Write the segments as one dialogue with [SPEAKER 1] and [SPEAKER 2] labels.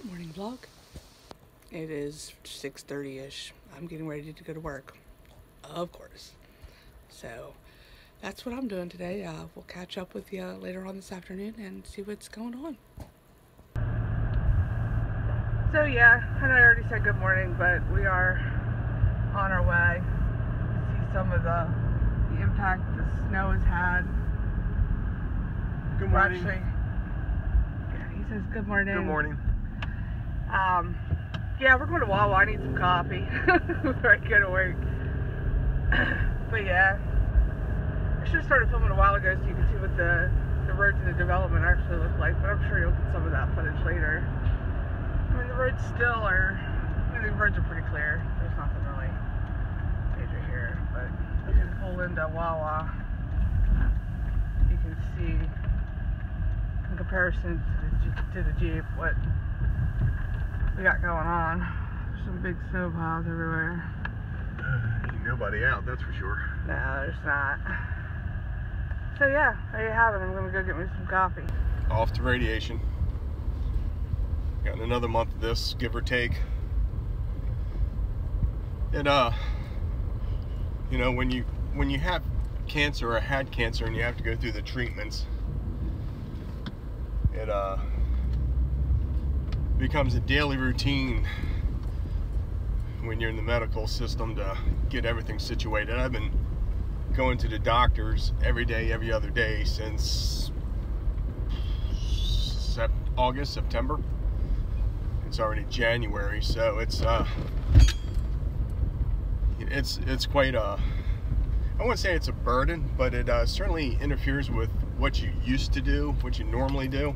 [SPEAKER 1] Morning vlog. It is 6:30ish. I'm getting ready to go to work, of course. So that's what I'm doing today. We'll catch up with you later on this afternoon and see what's going on. So yeah, I know I already said good morning, but we are on our way. See some of the impact the snow has had.
[SPEAKER 2] Good morning.
[SPEAKER 1] Actually, yeah, he says good morning.
[SPEAKER 2] Good morning.
[SPEAKER 1] Yeah, we're going to Wawa. I need some coffee before I go to work. But yeah, I should have started filming a while ago so you can see what the roads and the development actually look like, but I'm sure you'll get some of that footage later. I mean, the roads still are, the roads are pretty clear. There's nothing really major here, but as you pull into Wawa, you can see in comparison to the Jeep what we got going on. There's some big snow piles everywhere.
[SPEAKER 2] Ain't nobody out, that's for sure.
[SPEAKER 1] No, there's not. So yeah, there you have it. I'm gonna go get me some coffee.
[SPEAKER 2] Off to radiation. Got another month of this, give or take. And you know, when you have cancer or had cancer and you have to go through the treatments, it becomes a daily routine when you're in the medical system to get everything situated. I've been going to the doctors every day, every other day since August, September. It's already January, so it's quite a, I wouldn't say it's a burden, but it certainly interferes with what you used to do, what you normally do.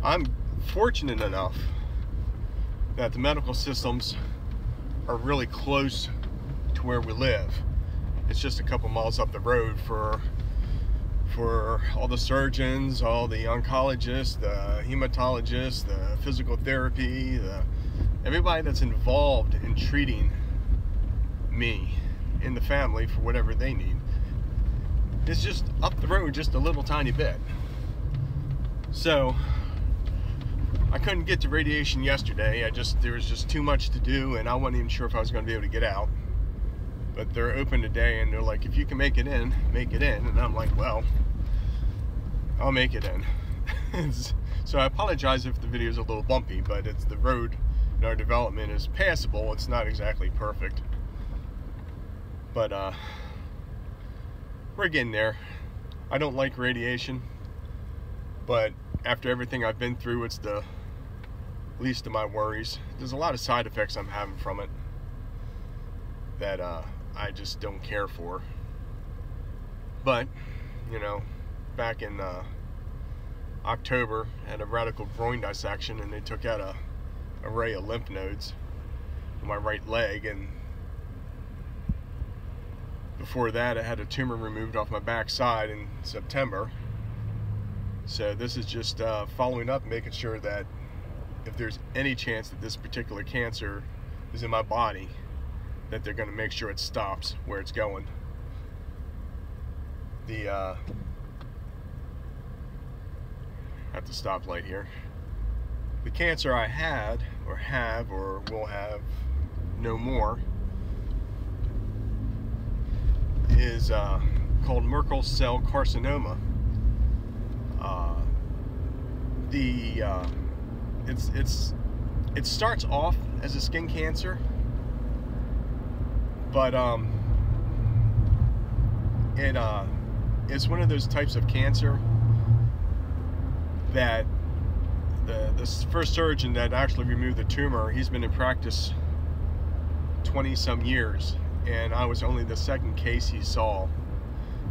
[SPEAKER 2] I'm fortunate enough that the medical systems are really close to where we live. It's just a couple miles up the road for all the surgeons, all the oncologists, the hematologists, the physical therapy, everybody that's involved in treating me and the family for whatever they need. It's just up the road just a little tiny bit. So I couldn't get to radiation yesterday. There was just too much to do, and I wasn't even sure if I was going to be able to get out. But they're open today, and they're like, if you can make it in, make it in. And I'm like, well, I'll make it in. So I apologize if the video is a little bumpy, but it's the road in our development is passable. It's not exactly perfect, but we're getting there. I don't like radiation, but after everything I've been through, it's the least of my worries. There's a lot of side effects I'm having from it that I just don't care for. But, you know, back in October, I had a radical groin dissection, and they took out a array of lymph nodes in my right leg, and before that I had a tumor removed off my back side in September. So this is just following up, making sure that if there's any chance that this particular cancer is in my body, that they're going to make sure it stops where it's going. At the stoplight here. The cancer I had, or have, or will have no more, is called Merkel cell carcinoma. It starts off as a skin cancer, but it's one of those types of cancer that the first surgeon that actually removed the tumor, he's been in practice 20 some years, and I was only the second case he saw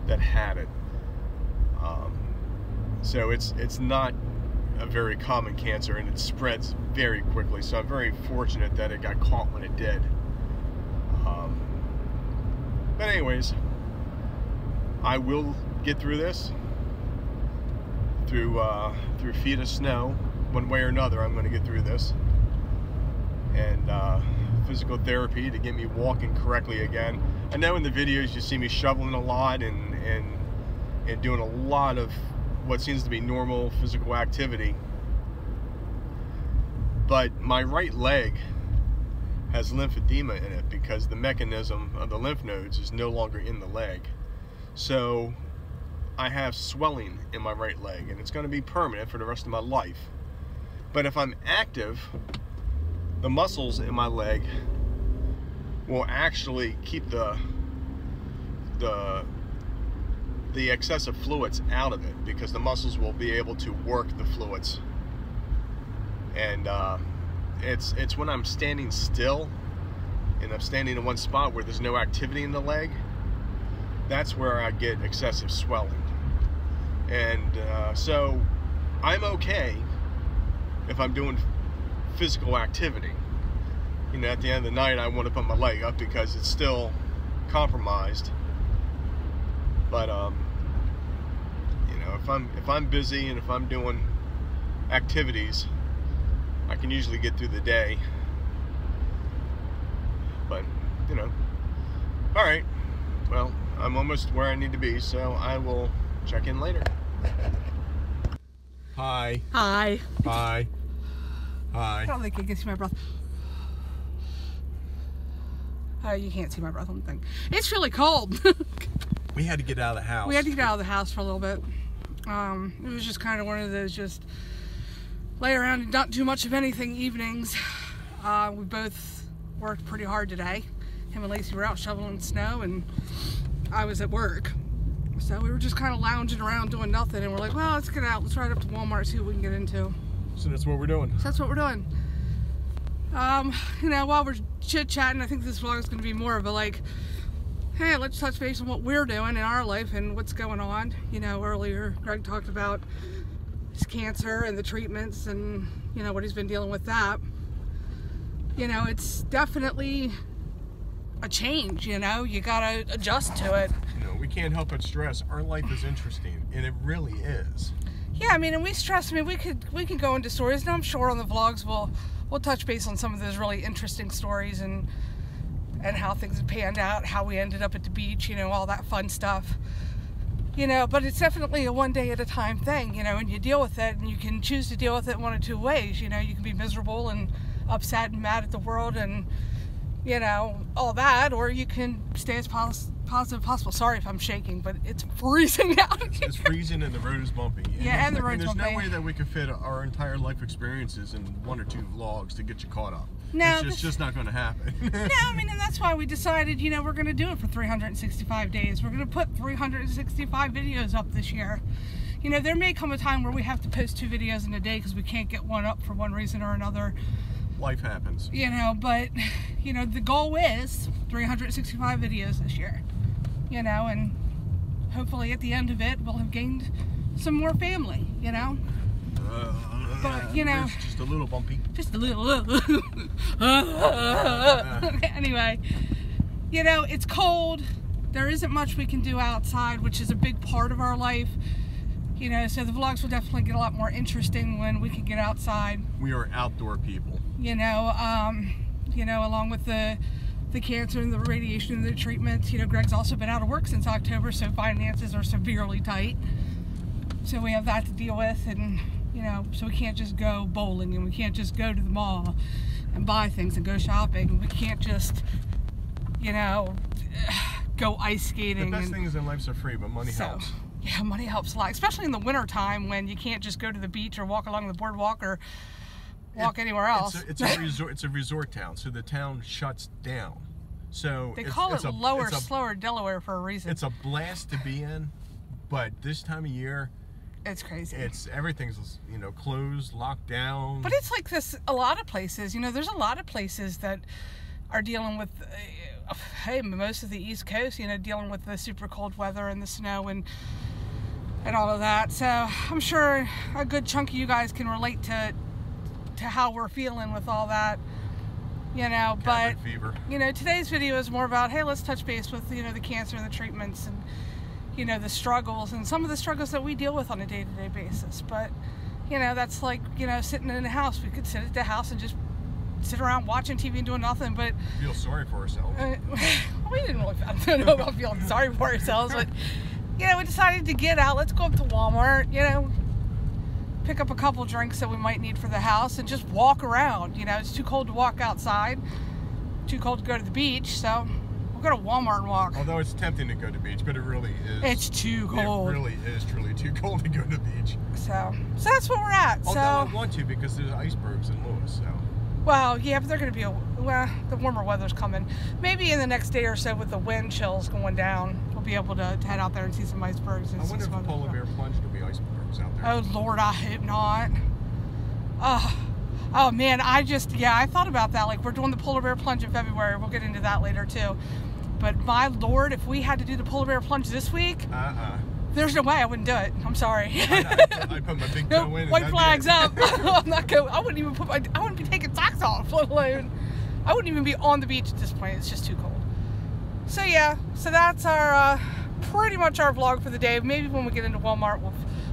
[SPEAKER 2] that had it. So it's not a very common cancer, and it spreads very quickly, so I'm very fortunate that it got caught when it did. But anyways, I will get through this through feet of snow. One way or another, I'm going to get through this, and physical therapy to get me walking correctly again. I know in the videos you see me shoveling a lot and doing a lot of what seems to be normal physical activity. but my right leg has lymphedema in it because the mechanism of the lymph nodes is no longer in the leg. So I have swelling in my right leg, and it's going to be permanent for the rest of my life. But if I'm active, the muscles in my leg will actually keep the excessive fluids out of it, because the muscles will be able to work the fluids. And it's when I'm standing still and I'm standing in one spot where there's no activity in the leg, that's where I get excessive swelling. And so I'm okay if I'm doing physical activity. You know, at the end of the night, I want to put my leg up because it's still compromised. But you know, if I'm busy and if I'm doing activities, I can usually get through the day. But you know, all right. Well, I'm almost where I need to be, so I will check in later. Hi.
[SPEAKER 1] Hi.
[SPEAKER 2] Hi. Hi.
[SPEAKER 1] I don't think you can see my breath. You can't see my breath on the thing. It's really cold.
[SPEAKER 2] We had to get out of the house.
[SPEAKER 1] We had to get out of the house for a little bit. It was just kind of one of those just lay around and not do much of anything evenings. We both worked pretty hard today. Him and Lacey were out shoveling snow, and I was at work. So we were just kind of lounging around doing nothing, and we're like, well, let's get out. Let's ride up to Walmart, see what we can get into.
[SPEAKER 2] So that's what we're doing.
[SPEAKER 1] So that's what we're doing. You know, while we're chit-chatting, I think this vlog is going to be more of a like, hey, let's touch base on what we're doing in our life and what's going on. You know, earlier Greg talked about his cancer and the treatments and, you know, what he's been dealing with that. You know, it's definitely a change, you know, you gotta adjust to it.
[SPEAKER 2] You know, we can't help but stress our life is interesting, and it really is.
[SPEAKER 1] Yeah, I mean, and we stress, I mean, we can go into stories, and I'm sure on the vlogs we'll touch base on some of those really interesting stories and how things have panned out, how we ended up at the beach, you know, all that fun stuff. You know, but it's definitely a one day at a time thing, you know, and you deal with it, and you can choose to deal with it one of two ways. You know, you can be miserable and upset and mad at the world and, you know, all that, or you can stay as positive as possible. Sorry if I'm shaking, but it's freezing out.
[SPEAKER 2] It's freezing and the road is bumpy.
[SPEAKER 1] Yeah, and the road's bumpy.
[SPEAKER 2] There's no way that we could fit our entire life experiences in 1 or 2 vlogs to get you caught up.
[SPEAKER 1] No,
[SPEAKER 2] it's just not going to happen.
[SPEAKER 1] No, I mean, and that's why we decided, you know, we're going to do it for 365 days. We're going to put 365 videos up this year. You know, there may come a time where we have to post 2 videos in a day because we can't get one up for one reason or another.
[SPEAKER 2] Life happens. You
[SPEAKER 1] know, but, you know, the goal is 365 videos this year. You know, and hopefully at the end of it, we'll have gained some more family, you know. But, you know,
[SPEAKER 2] it's just a little bumpy.
[SPEAKER 1] Just a little. Anyway, you know, it's cold. There isn't much we can do outside, which is a big part of our life. You know, so the vlogs will definitely get a lot more interesting when we can get outside.
[SPEAKER 2] We are outdoor people.
[SPEAKER 1] You know, along with the cancer and the radiation and the treatments. You know, Greg's also been out of work since October, so finances are severely tight. So we have that to deal with, and, you know, so we can't just go bowling, and we can't just go to the mall and buy things and go shopping. We can't just, you know, go ice skating.
[SPEAKER 2] The best things in life are free, but money helps.
[SPEAKER 1] Yeah, money helps a lot, especially in the winter time when you can't just go to the beach or walk along the boardwalk or walk anywhere else.
[SPEAKER 2] It's a resort town, so the town shuts down. So
[SPEAKER 1] they call it lower, slower Delaware for a reason.
[SPEAKER 2] It's a blast to be in, but this time of year,
[SPEAKER 1] it's crazy.
[SPEAKER 2] Everything's, you know, closed, locked down.
[SPEAKER 1] But it's like this a lot of places. You know, there's a lot of places that are dealing with, hey, most of the East Coast, you know, dealing with the super cold weather and the snow and all of that. So I'm sure a good chunk of you guys can relate to how we're feeling with all that. You know, but, you know, today's video is more about, hey, let's touch base with, you know, the cancer and the treatments and, you know, the struggles and some of the struggles that we deal with on a day-to-day basis. But, you know, that's like, you know, sitting in the house. We could sit at the house and just sit around watching TV and doing nothing, but...
[SPEAKER 2] Feel sorry for ourselves.
[SPEAKER 1] We didn't really, I don't know about feeling sorry for ourselves, but, you know, we decided to get out. Let's go up to Walmart, you know, pick up a couple drinks that we might need for the house, and just walk around. You know, it's too cold to walk outside, too cold to go to the beach, so we'll go to Walmart and walk.
[SPEAKER 2] Although it's tempting to go to the beach, but it really is.
[SPEAKER 1] It's too cold.
[SPEAKER 2] It really is truly too cold to go to the beach.
[SPEAKER 1] So that's what we're at.
[SPEAKER 2] Although
[SPEAKER 1] so
[SPEAKER 2] I want to, because there's icebergs in Lewis, so.
[SPEAKER 1] Well, yeah, but they're going to be, well, the warmer weather's coming. Maybe in the next day or so with the wind chills going down, we'll be able to head out there and see some icebergs. And
[SPEAKER 2] I wonder if the polar bear plunge will be icebergs out there.
[SPEAKER 1] Oh, Lord, I hope not. Oh, man, I thought about that. Like, we're doing the polar bear plunge in February. We'll get into that later, too. But, my Lord, if we had to do the polar bear plunge this week, there's no way I wouldn't do it. I'm sorry.
[SPEAKER 2] I'd put my big toe in.
[SPEAKER 1] White flags up. I'm not going. I wouldn't even I wouldn't be taking socks off, let alone. I wouldn't even be on the beach at this point. It's just too cold. So yeah. So that's our pretty much our vlog for the day. Maybe when we get into Walmart,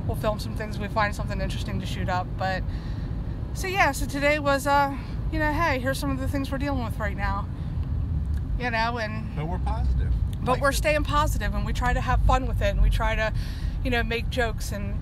[SPEAKER 1] we'll film some things. We find something interesting to shoot up. But so yeah. So today was you know, hey, here's some of the things we're dealing with right now. You know, and.
[SPEAKER 2] But we're positive.
[SPEAKER 1] But we're staying positive, and we try to have fun with it, and we try to, you know, make jokes and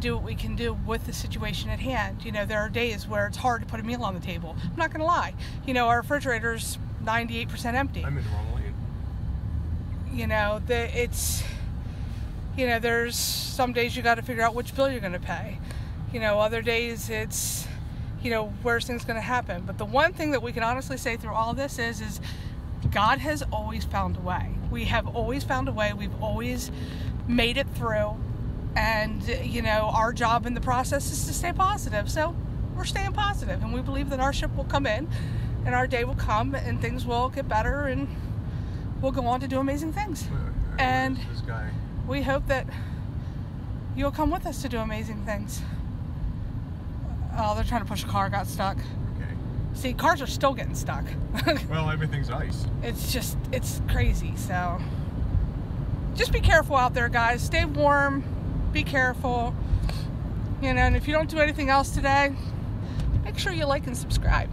[SPEAKER 1] do what we can do with the situation at hand. You know, there are days where it's hard to put a meal on the table. I'm not going to lie. You know, our refrigerator's 98% empty.
[SPEAKER 2] I'm in the wrong lane.
[SPEAKER 1] You know, you know, there's some days you got to figure out which bill you're going to pay. You know, other days it's, you know, where's things going to happen. But the one thing that we can honestly say through all this is God has always found a way. We have always found a way. We've always made it through. And, you know, our job in the process is to stay positive. So we're staying positive. And we believe that our ship will come in and our day will come and things will get better and we'll go on to do amazing things. And we hope that you'll come with us to do amazing things. Oh, they're trying to push a car, got stuck. See, cars are still getting stuck.
[SPEAKER 2] Well, everything's ice.
[SPEAKER 1] It's crazy, so just be careful out there, guys. Stay warm, be careful. You know, and if you don't do anything else today, make sure you like and subscribe.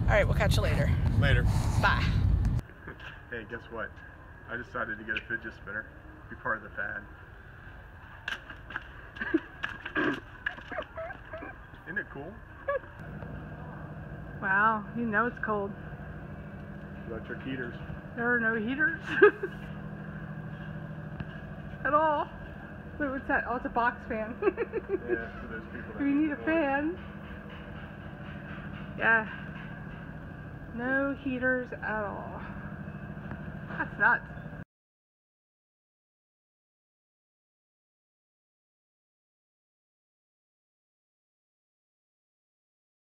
[SPEAKER 1] All right, we'll catch you later.
[SPEAKER 2] Later.
[SPEAKER 1] Bye.
[SPEAKER 2] Hey, guess what? I decided to get a fidget spinner, be part of the fad. Isn't it cool?
[SPEAKER 1] Wow, you know it's cold.
[SPEAKER 2] Electric heaters.
[SPEAKER 1] There are no heaters at all. Wait, what's that? Oh, it's a box fan.
[SPEAKER 2] Yeah, for those people that
[SPEAKER 1] you need a fan. Yeah. No heaters at all. That's nuts.